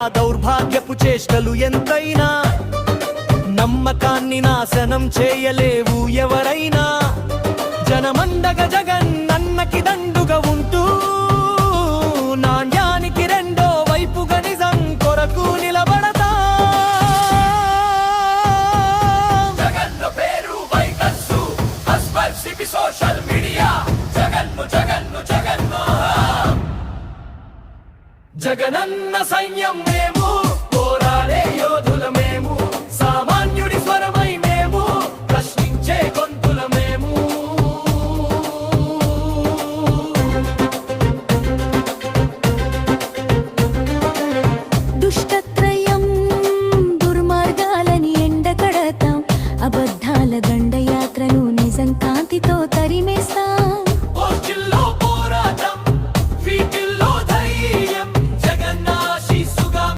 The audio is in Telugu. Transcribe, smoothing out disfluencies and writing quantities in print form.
దౌర్భాగ్యపు చేష్టలు ఎంతైనా నమ్మకాన్ని నాశనం చేయలేవు ఎవరైనా. జనమండగ జగన్ అన్నకి దండుగా ఉంటూ నాణ్యానికి రెండో వైపుగా నిజం కొరకు నిలబడతా. జగన్ను పేరు వైకస్సు హస్పర్సిపి సోషల్ మీడియా జగన్ను జగన్ను జగన్ను జగనన్న సైన్యం మేము